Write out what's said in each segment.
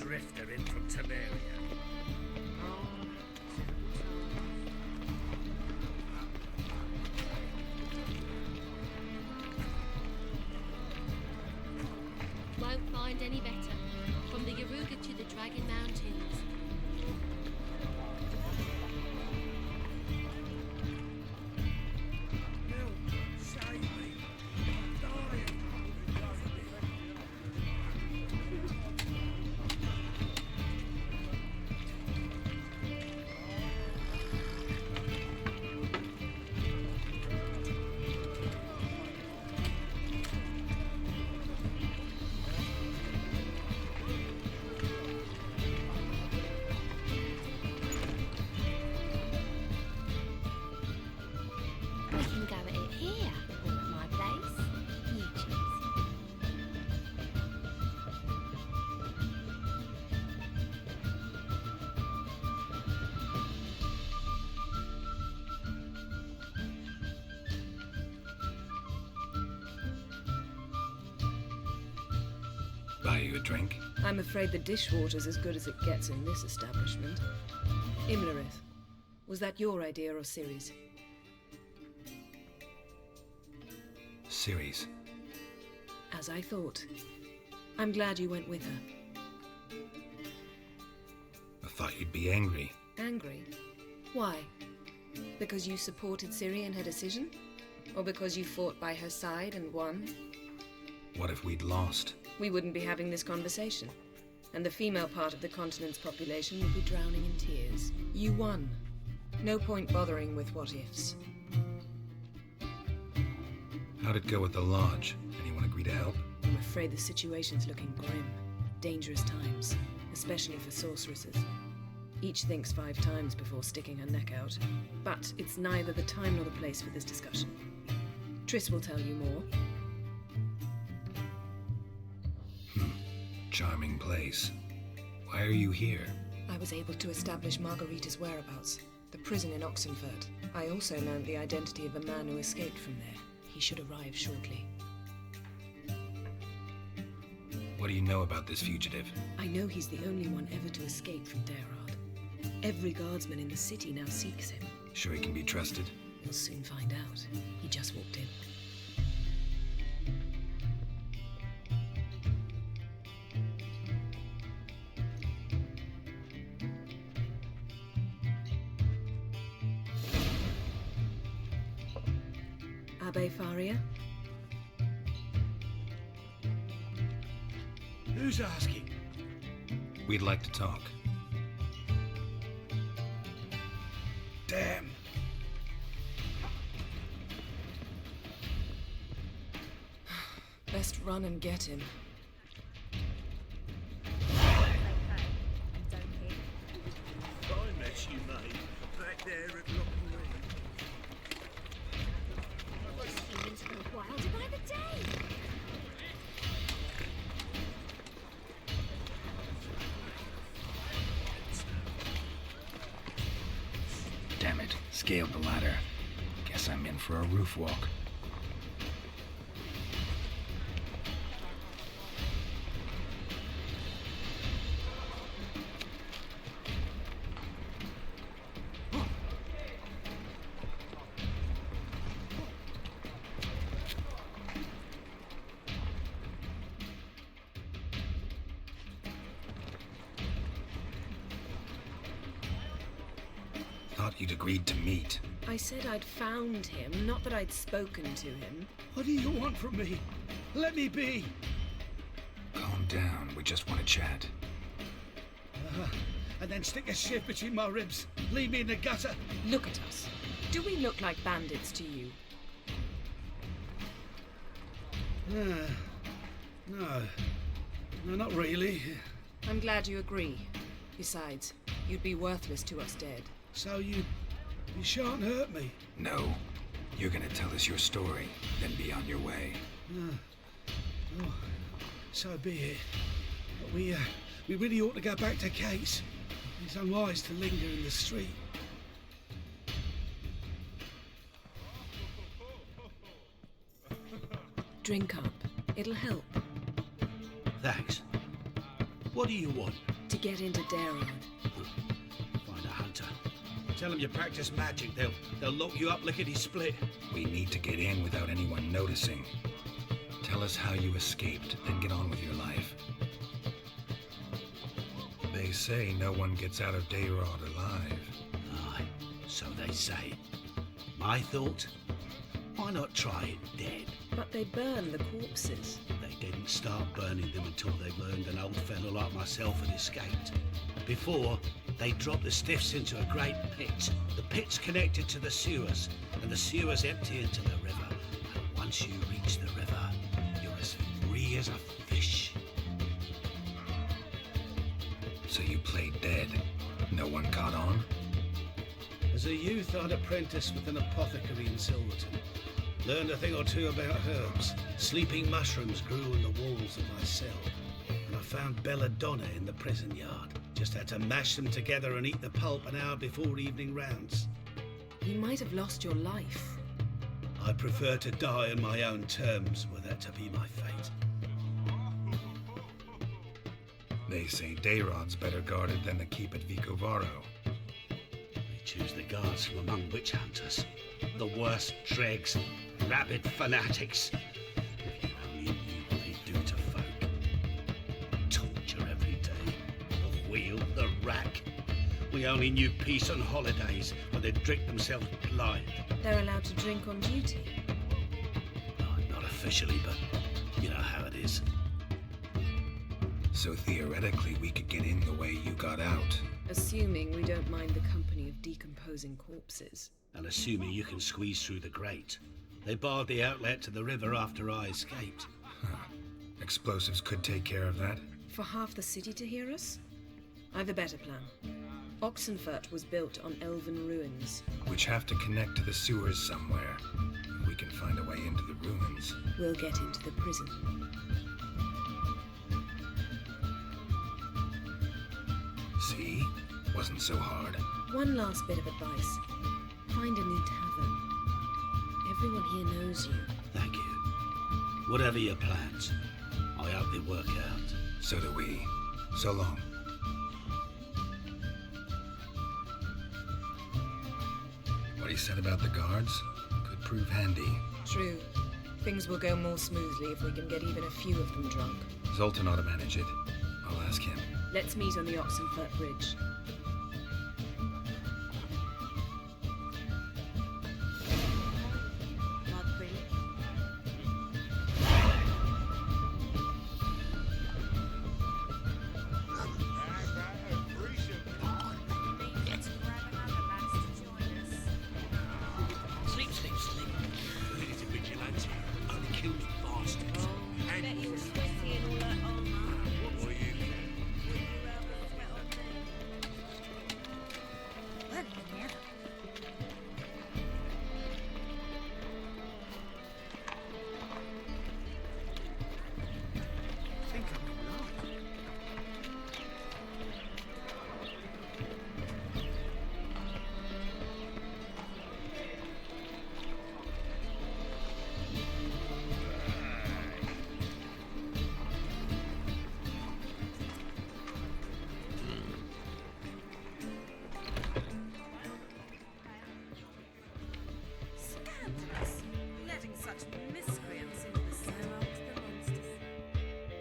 drifter in from Temeria. Won't find any better. From the Yaruga to the Dragon Mountains. Save me. I'm dying. We can go at it here, or at my place. You choose. Buy you a drink? I'm afraid the dishwater's as good as it gets in this establishment. Imlerith, was that your idea or Ciri's? Series. As I thought. I'm glad you went with her. I thought you'd be angry. Angry? Why? Because you supported Ciri in her decision? Or because you fought by her side and won? What if we'd lost? We wouldn't be having this conversation. And the female part of the continent's population would be drowning in tears. You won. No point bothering with what-ifs. How'd it go with the lodge? Anyone agree to help? I'm afraid the situation's looking grim. Dangerous times, especially for sorceresses. Each thinks 5 times before sticking her neck out. But it's neither the time nor the place for this discussion. Triss will tell you more. Charming place. Why are you here? I was able to establish Margarita's whereabouts, the prison in Oxenfurt. I also learned the identity of a man who escaped from there. He should arrive shortly. What do you know about this fugitive? I know he's the only one ever to escape from Daerard. Every guardsman in the city now seeks him. Sure he can be trusted? We'll soon find out. He just walked in. Abbe Faria? Who's asking? We'd like to talk. Damn. Best run and get him. Fine mess you made. Back there at Lockery. Humans go wilder by the day. Damn it. Scaled the ladder. Guess I'm in for a roof walk. Thought you'd agreed to meet. I said I'd found him, not that I'd spoken to him. What do you want from me? Let me be. Calm down. We just want to chat. And then stick a shiv between my ribs. Leave me in the gutter. Look at us. Do we look like bandits to you? No. No, not really. I'm glad you agree. Besides, you'd be worthless to us dead. So you shan't hurt me. No. You're gonna tell us your story, then be on your way. Oh, so be it. But we really ought to go back to Kate's. It's unwise to linger in the street. Drink up. It'll help. Thanks. What do you want? To get into Darod. Find a hunter. Tell them you practice magic. They'll lock you up lickety-split. We need to get in without anyone noticing. Tell us how you escaped, then get on with your life. They say no one gets out of Dayrod alive. Aye, so they say. My thought? Why not try it dead? But they burn the corpses. They didn't start burning them until they learned an old fellow like myself had escaped. Before, they dropped the stiffs into a great pit. The pit's connected to the sewers, and the sewers empty into the river. And once you reach the river, you're as free as a fish. So you played dead. No one caught on? As a youth, I'd apprenticed with an apothecary in Silverton. Learned a thing or two about herbs. Sleeping mushrooms grew on the walls of my cell. And I found belladonna in the prison yard. Just had to mash them together and eat the pulp an hour before evening rounds. You might have lost your life. I prefer to die on my own terms, were that to be my fate. They say Dayrod's better guarded than the keep at Vicovaro. They choose the guards from among witch hunters. The worst dregs, rabid fanatics. If you only knew what they do to folk. Torture every day. The wheel, the rack. We only knew peace on holidays, when they'd drink themselves blind. They're allowed to drink on duty. No, not officially, but you know how it is. So theoretically, we could get in the way you got out. Assuming we don't mind the company of decomposing corpses. And assuming you can squeeze through the grate. They barred the outlet to the river after I escaped. Huh. Explosives could take care of that. For half the city to hear us? I've a better plan. Oxenfurt was built on elven ruins. Which have to connect to the sewers somewhere. If we can find a way into the ruins. We'll get into the prison. See? Wasn't so hard. One last bit of advice. Find a new tavern. Everyone here knows you. Thank you. Whatever your plans, I hope they work out. So do we. So long. What he said about the guards could prove handy. True. Things will go more smoothly if we can get even a few of them drunk. Zoltan ought to manage it. I'll ask him. Let's meet on the Oxenfurt Bridge.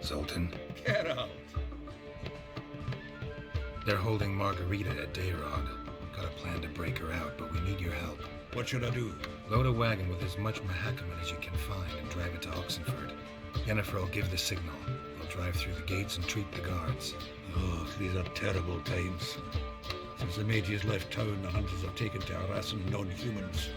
Zoltan. Get out! They're holding Margarita at Dayrod. Got a plan to break her out, but we need your help. What should I do? Load a wagon with as much Mahakaman as you can find and drive it to Oxenford. Yennefer will give the signal. They'll drive through the gates and treat the guards. Oh, these are terrible times. Since the mages left town, the hunters have taken to harassing non-humans.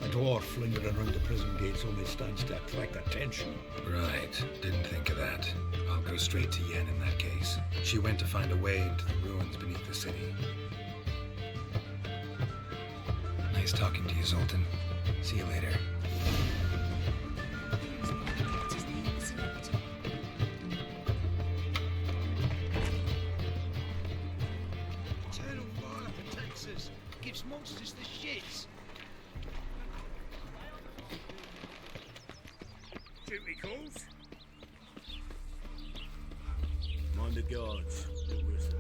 A dwarf lingering around the prison gates only stands to attract attention. Right. Didn't think of that. I'll go straight to Yen in that case. She went to find a way into the ruins beneath the city. Nice talking to you, Zoltan. See you later. Eternal fire protects us. Gives monsters the shits. Duty calls? Mind the guards. They're worse than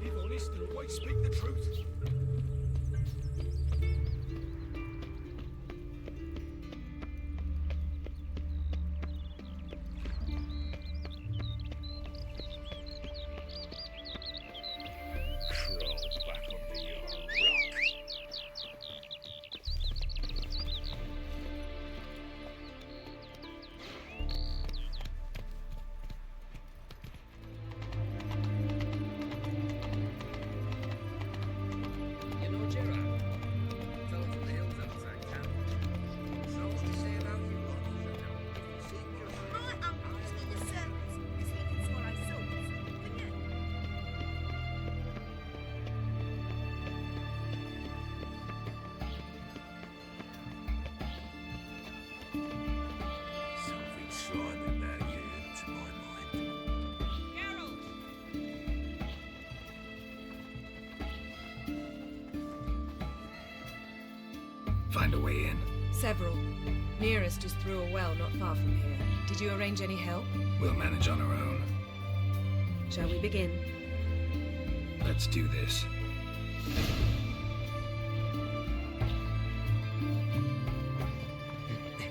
If honest and always speak the truth. Crawl back under your rock. You know, Gerard, tell us what the hell's up as I can. So what to say about you lot, My uncle's in the service because he can swallow swords. Can you? Something slimy about you, to my mind. Geralt! Find a way in. Several. Nearest just through a well not far from here. Did you arrange any help? We'll manage on our own. Shall we begin? Let's do this.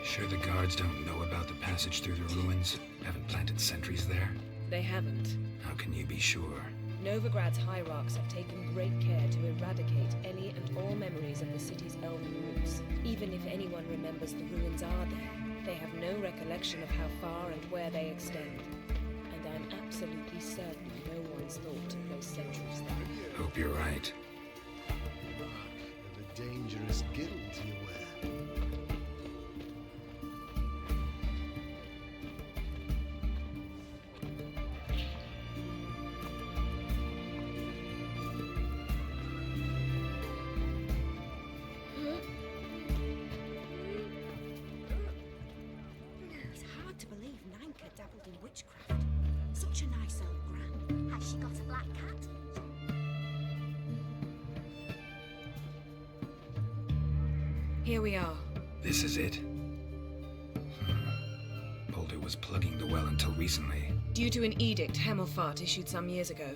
Sure the guards don't know about the passage through the ruins? Haven't planted sentries there? They haven't. How can you be sure? Novigrad's hierarchs have taken great care to eradicate any and all memories of the city's elven roots. Even if anyone remembers the ruins are there, they have no recollection of how far and where they extend. And I'm absolutely certain no one's thought of those sentries there. Hope you're right. Of a dangerous guild you wear. It's hard to believe Nanka dabbled in witchcraft. Such a nice old gran. Has she got a black cat? Here we are. This is it? Boulder was plugging the well until recently. Due to an edict Hemelfart issued some years ago.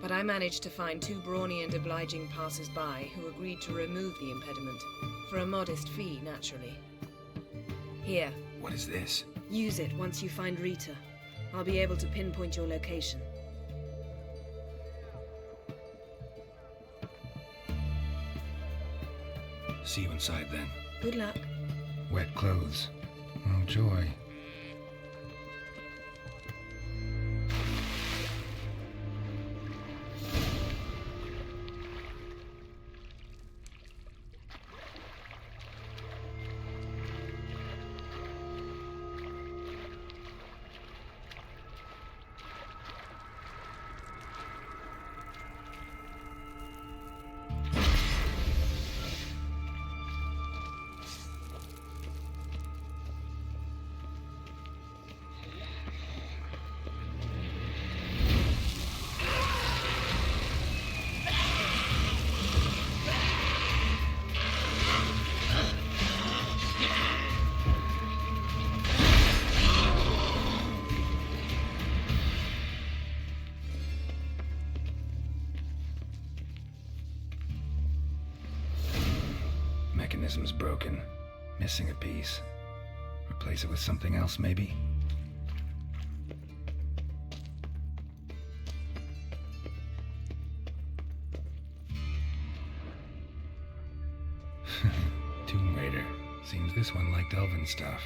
But I managed to find two brawny and obliging passers-by who agreed to remove the impediment. For a modest fee, naturally. Here, What is this? use it once you find Rita. I'll be able to pinpoint your location. See you inside then. Good luck. Wet clothes. Oh, joy. Mechanism's broken. Missing a piece. Replace it with something else, maybe? Tomb Raider. Seems this one liked elven stuff.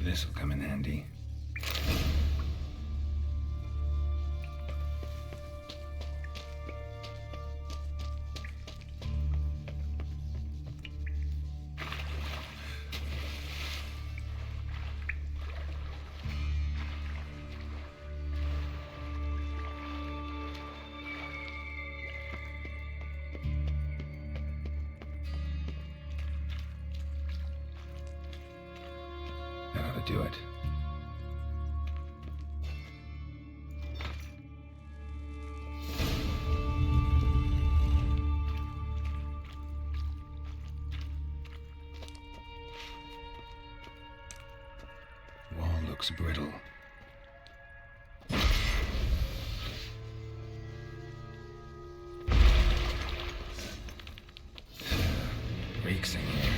This'll come in handy. That ought to do it. Wall looks brittle. Reeks in here.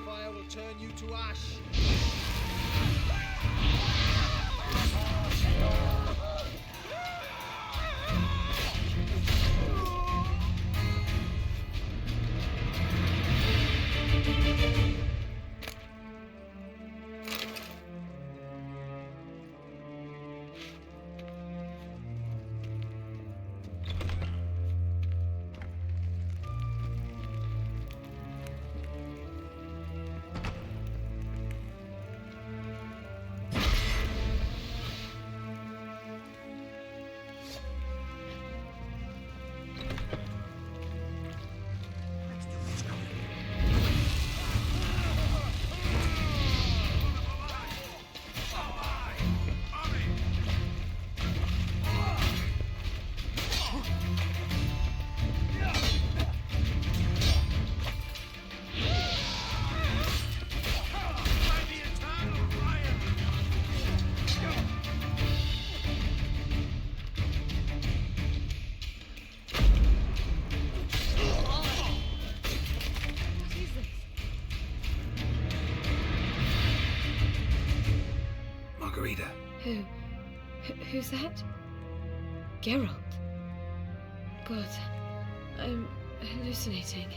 Fire will turn you to ash. Margarita. Who's that? Geralt. God, I'm hallucinating.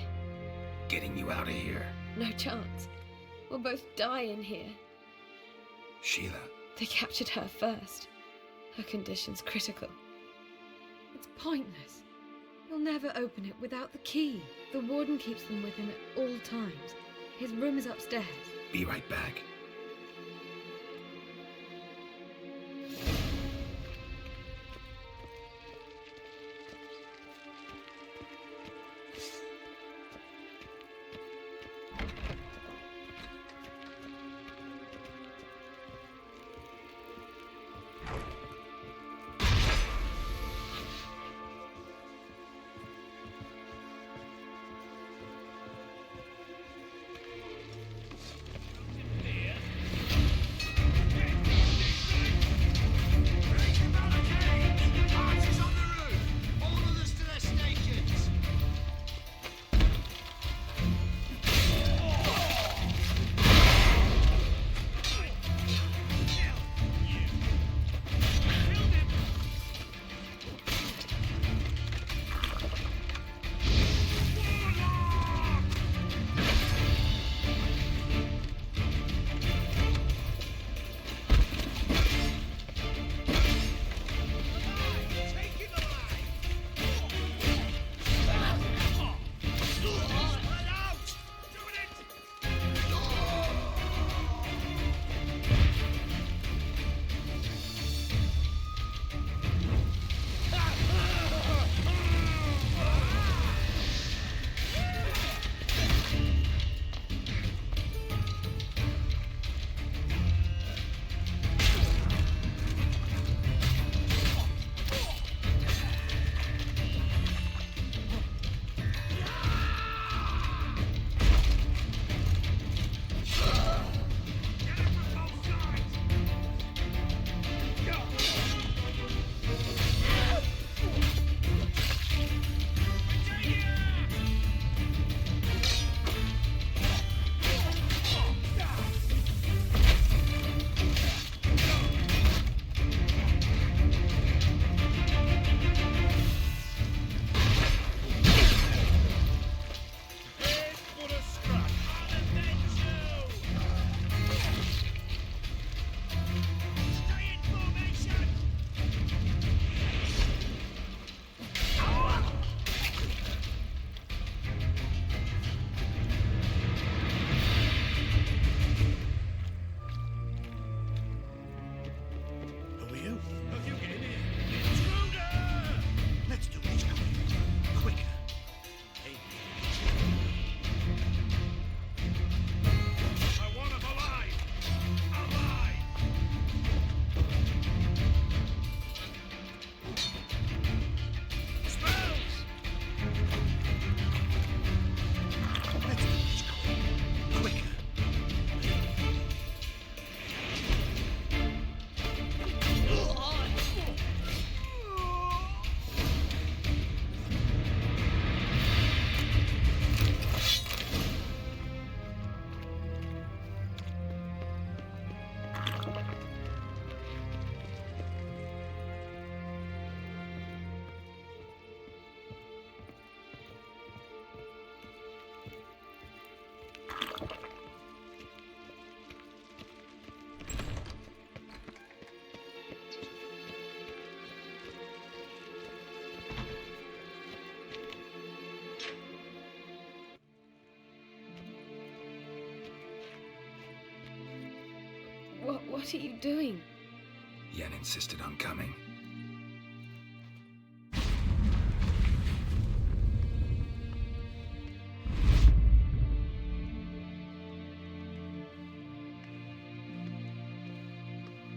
Getting you out of here. No chance. We'll both die in here. Sheila. They captured her first. Her condition's critical. It's pointless. You'll never open it without the key. The warden keeps them with him at all times. His room is upstairs. Be right back. Here. What are you doing? Yen insisted on coming.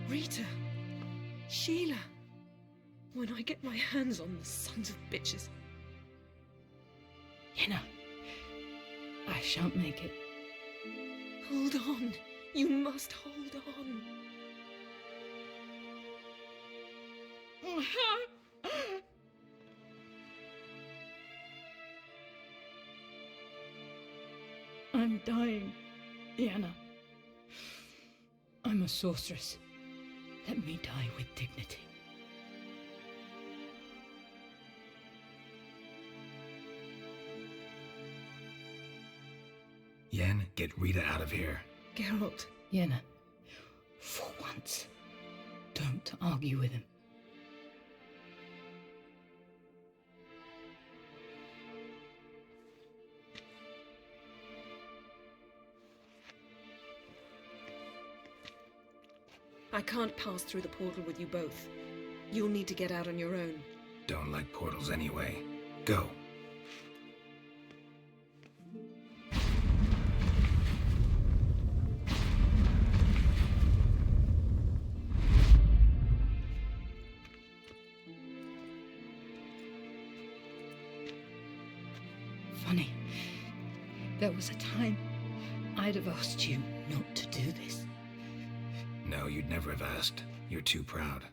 Rita. Sheila. When I get my hands on the sons of bitches. Yenna, I shan't make it. Hold on. You must hold on. I'm dying, Yenna. I'm a sorceress. Let me die with dignity. Yen, get Rita out of here. Geralt. Yenna, for once, don't argue with him. I can't pass through the portal with you both. You'll need to get out on your own. Don't like portals anyway. Go. Funny. There was a time I'd have asked you not to do this. No, you'd never have asked. You're too proud.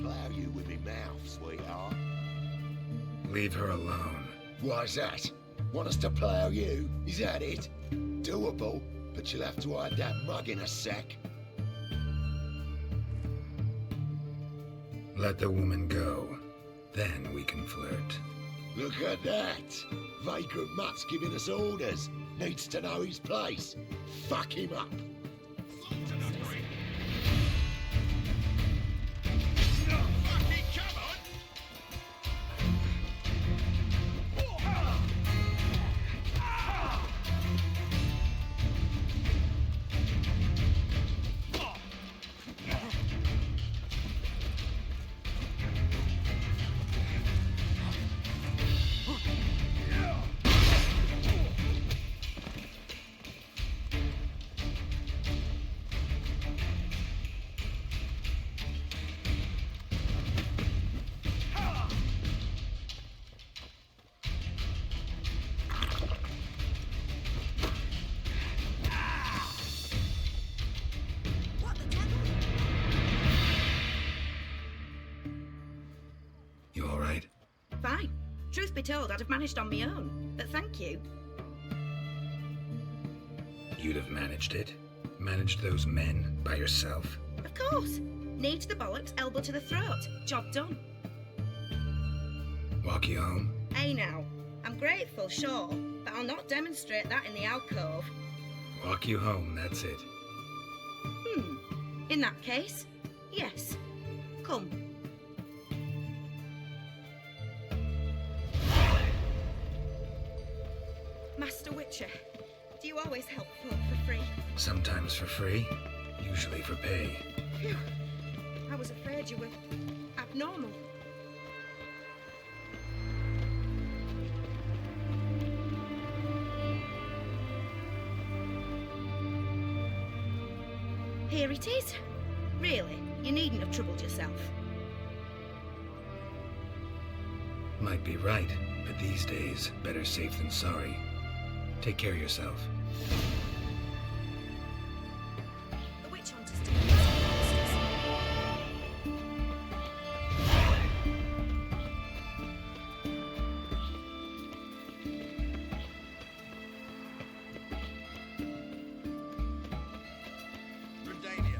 Plough you with me mouth, sweetheart. Leave her alone. Why's that? Want us to plough you? Is that it? Doable, but you'll have to hide that mug in a sec. Let the woman go. Then we can flirt. Look at that! Vagrant Mutt's giving us orders. Needs to know his place. Fuck him up. Fine. Truth be told, I'd have managed on my own, but thank you. You'd have managed it? Managed those men by yourself? Of course. Knee to the bollocks, elbow to the throat. Job done. Walk you home? Hey now, I'm grateful, sure, but I'll not demonstrate that in the alcove. Walk you home, that's it. In that case, yes. Come. Master Witcher, do you always help folk for free? Sometimes for free, usually for pay. Phew. I was afraid you were abnormal. Here it is. Really, you needn't have troubled yourself. Might be right, but these days, better safe than sorry. Take care of yourself. The witch hunters do monsters. Redania.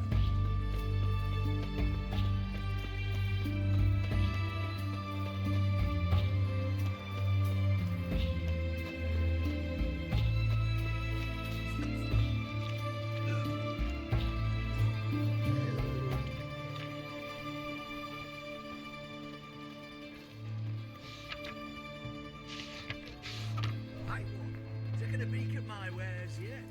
Hi, one. Taking a peek at my wares yet?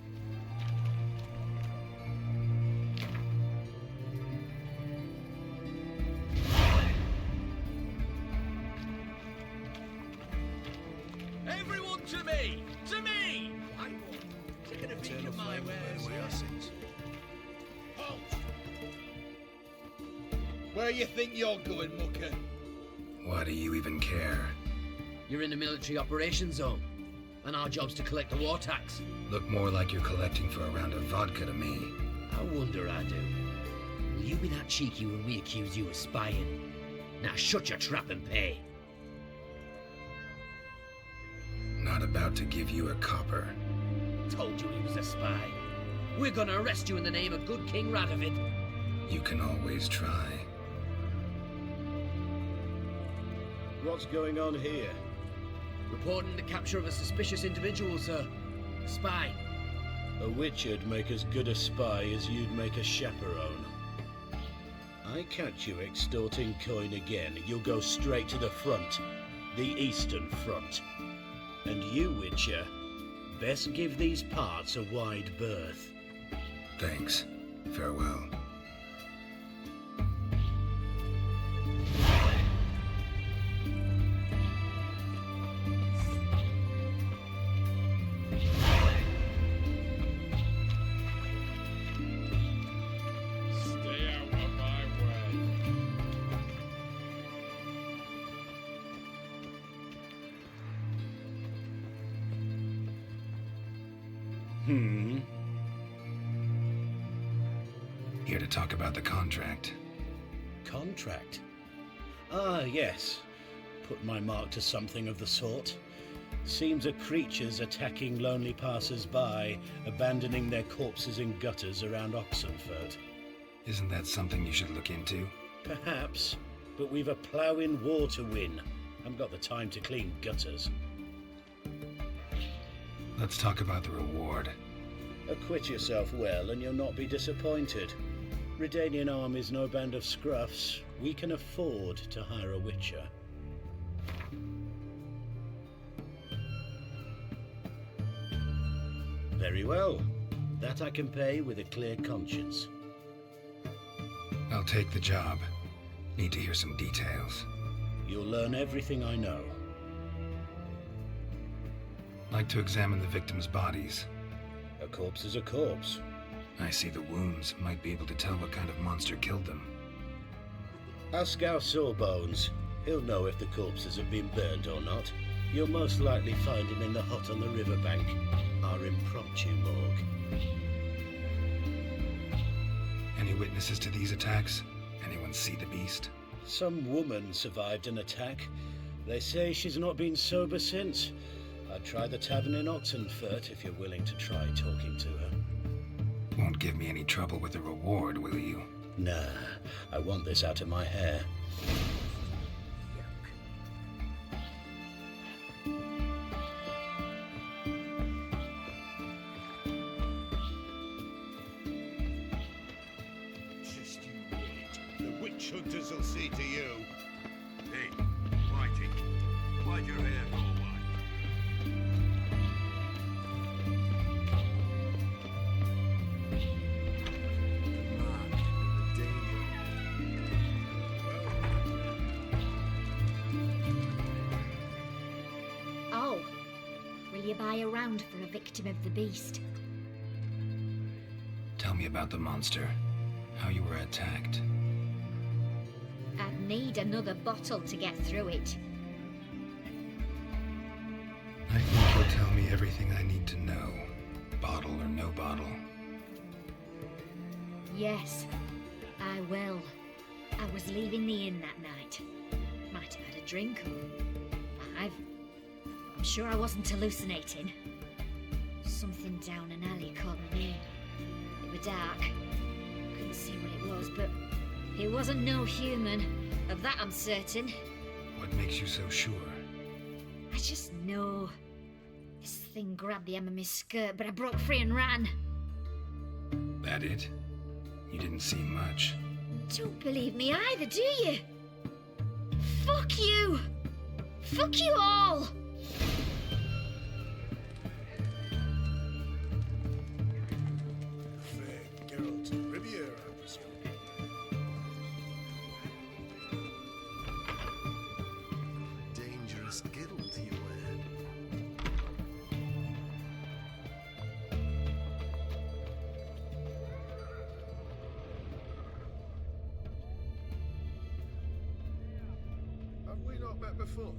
Everyone to me! To me! Hi, one. Taking a peek at my wares yet? Halt! Where you think you're going, mucker? Why do you even care? You're in the military operations zone, and our job's to collect the war tax. Look more like you're collecting for a round of vodka to me. I wonder I do. Will you be that cheeky when we accuse you of spying? Now shut your trap and pay. Not about to give you a copper. Told you he was a spy. We're gonna arrest you in the name of good King Radovid. You can always try. What's going on here? Reporting the capture of a suspicious individual, sir. A spy. A witcher'd make as good a spy as you'd make a chaperone. I catch you extorting coin again, you'll go straight to the front. The Eastern Front. And you, Witcher, best give these parts a wide berth. Thanks. Farewell. Stay out of my way. Here to talk about the contract. Contract? Ah, yes. Put my mark to something of the sort. Seems a creature's attacking lonely passers-by, abandoning their corpses in gutters around Oxenfurt. Isn't that something you should look into? Perhaps, but we've a ploughing war to win. Haven't got the time to clean gutters. Let's talk about the reward. Acquit yourself well and you'll not be disappointed. Redanian army's no band of scruffs. We can afford to hire a witcher. Very well. That I can pay with a clear conscience. I'll take the job. Need to hear some details. You'll learn everything I know. Like to examine the victims' bodies. A corpse is a corpse. I see the wounds. Might be able to tell what kind of monster killed them. Ask our Sawbones. He'll know if the corpses have been burnt or not. You'll most likely find him in the hut on the riverbank. Our impromptu morgue. Any witnesses to these attacks? Anyone see the beast? Some woman survived an attack. They say she's not been sober since. I'd try the tavern in Oxenfurt if you're willing to try talking to her. Won't give me any trouble with the reward, will you? Nah, I want this out of my hair. Why'd your hair go white? Oh, will you buy a round for a victim of the beast? Tell me about the monster. How you were attacked. I'd need another bottle to get through it. I think you'll tell me everything I need to know. Bottle or no bottle. Yes, I will. I was leaving the inn that night. Might have had a drink or 5. I'm sure I wasn't hallucinating. Something down an alley caught my name. It was dark. Couldn't see what it was, but it wasn't no human. Of that I'm certain. What makes you so sure? I just know. This thing grabbed the hem of my skirt, but I broke free and ran. That it? You didn't see much. Don't believe me either, do you? Fuck you! Fuck you all! Dangerous giddle you wear. Have we not met before?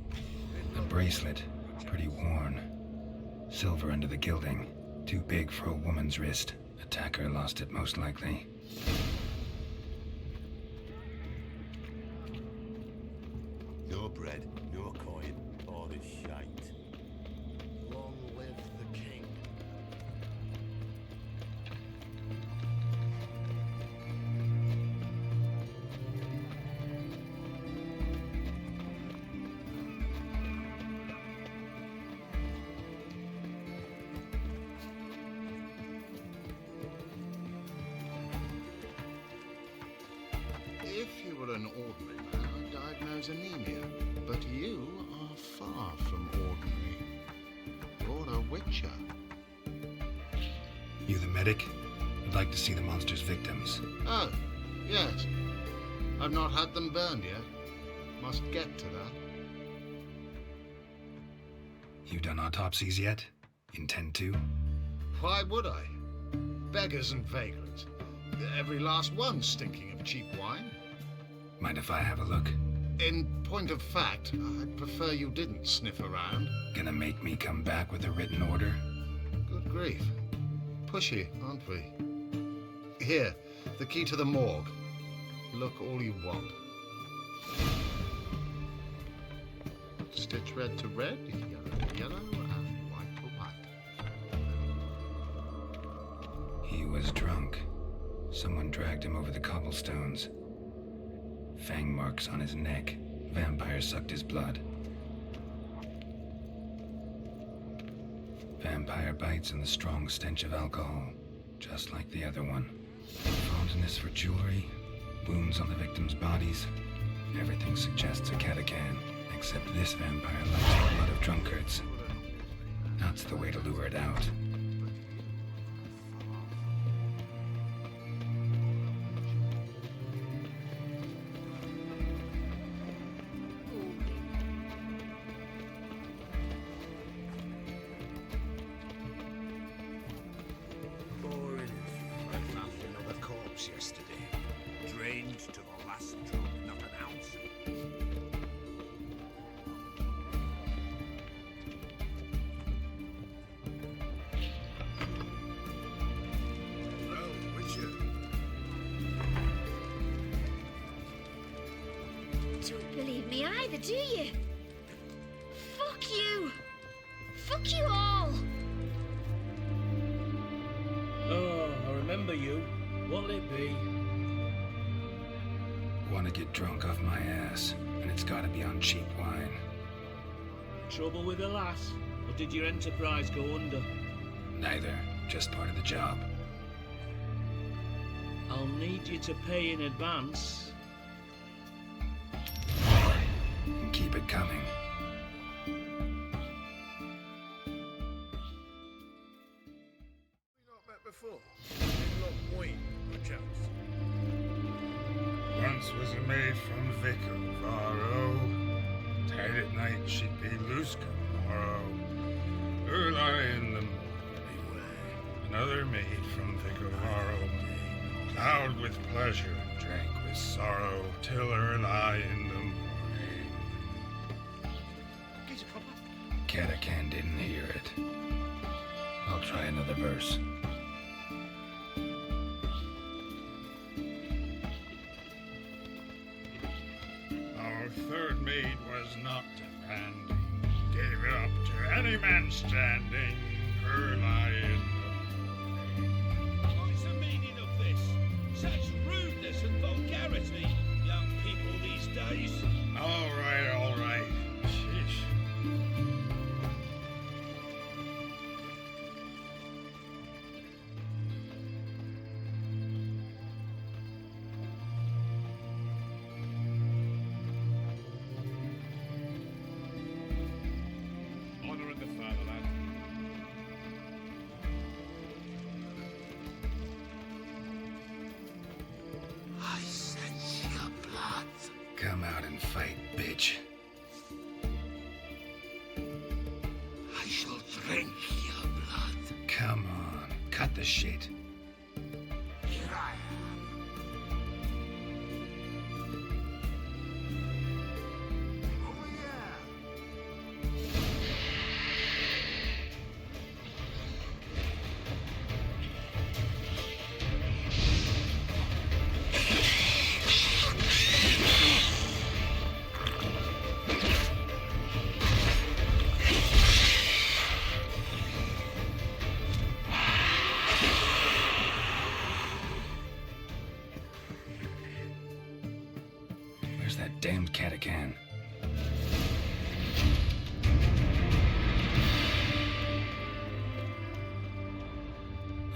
The bracelet, pretty worn. Silver under the gilding. Too big for a woman's wrist. Attacker lost it most likely. No bread, no coin, all this shite. Long live the king. If you were an ordinary man, I'd diagnose anemia. But you are far from ordinary. You're a witcher. You the medic? I'd like to see the monster's victims. Oh, yes. I've not had them burned yet. Must get to that. You done autopsies yet? Intend to? Why would I? Beggars and vagrants. Every last one stinking of cheap wine. Mind if I have a look? In point of fact, I'd prefer you didn't sniff around. Gonna make me come back with a written order? Good grief. Pushy, aren't we? Here, the key to the morgue. Look all you want. Stitch red to red, yellow to yellow, and white to white. He was drunk. Someone dragged him over the cobblestones. Fang marks on his neck. Vampire sucked his blood. Vampire bites and the strong stench of alcohol, just like the other one. Fondness for jewelry, wounds on the victims' bodies. Everything suggests a catacan, except this vampire likes the blood of drunkards. That's the way to lure it out. Yesterday, drained to the last drop, not an ounce. Well, Witcher. Don't believe me either, do you? Fuck you! Fuck you all! Oh, I remember you. What'll it be? Want to get drunk off my ass, and it's gotta be on cheap wine. Trouble with the lass? Or did your enterprise go under? Neither, just part of the job. I'll need you to pay in advance. And keep it coming. Oh, it's not wine, perchance. Once was a maid from Vicar, Varro. Tight at night she'd be loose come morrow. Early in the morning. Another maid from Vicar, Varro. Loud with pleasure, drank with sorrow, till early in the morning. Catacan didn't hear it. I'll try another verse. Our third maid was not demanding, gave it up to any man standing, early in the morning. What's the meaning of this? Such rudeness and vulgarity, young people these days. All right, all right. Sheesh. Honouring the fatherland. I sense your blood. Come out and fight, bitch. I shall drink your blood. Come on, cut the shit. Here I am. Oh yeah. Where's that damned Catacan?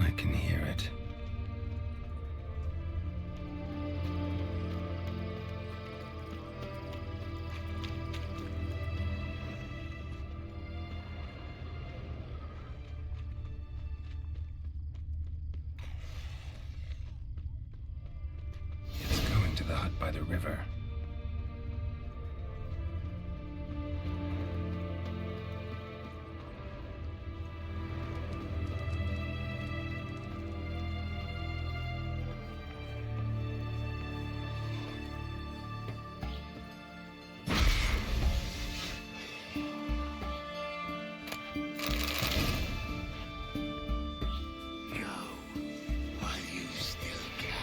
I can hear it. It's going to the hut by the river. While you still can.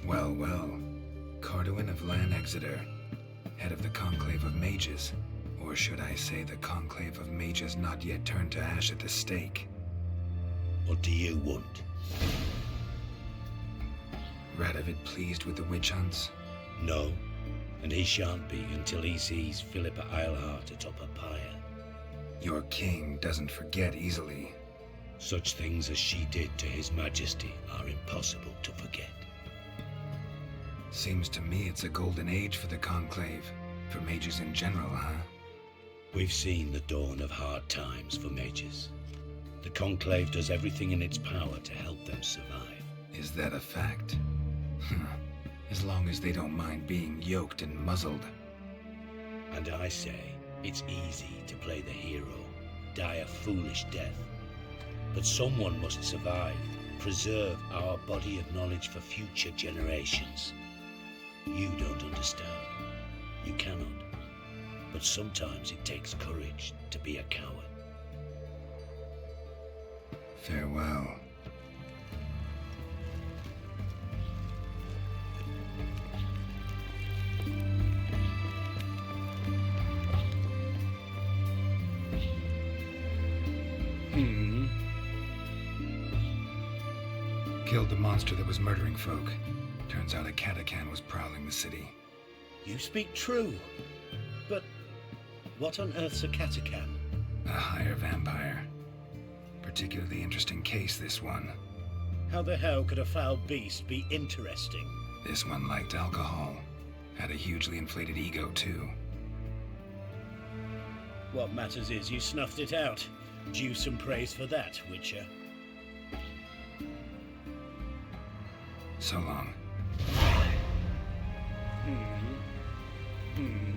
Well, well. Carduin of Lan Exeter, head of the Conclave of Mages. Or should I say the Conclave of Mages not yet turned to ash at the stake. What do you want? Radovid pleased with the witch hunts? No, and he shan't be until he sees Philippa Eilhart atop a pyre. Your king doesn't forget easily. Such things as she did to His Majesty are impossible to forget. Seems to me it's a golden age for the Conclave, for mages in general, huh? We've seen the dawn of hard times for mages. The Conclave does everything in its power to help them survive. Is that a fact? As long as they don't mind being yoked and muzzled. And I say, it's easy to play the hero, die a foolish death. But someone must survive, preserve our body of knowledge for future generations. You don't understand. You cannot. But sometimes it takes courage to be a coward. Farewell. Killed the monster that was murdering folk. Turns out a Catacan was prowling the city. You speak true. But what on earth's a Catacan? A higher vampire. Particularly interesting case, this one. How the hell could a foul beast be interesting? This one liked alcohol. Had a hugely inflated ego, too. What matters is you snuffed it out. Due some praise for that, Witcher. So long. Hmm.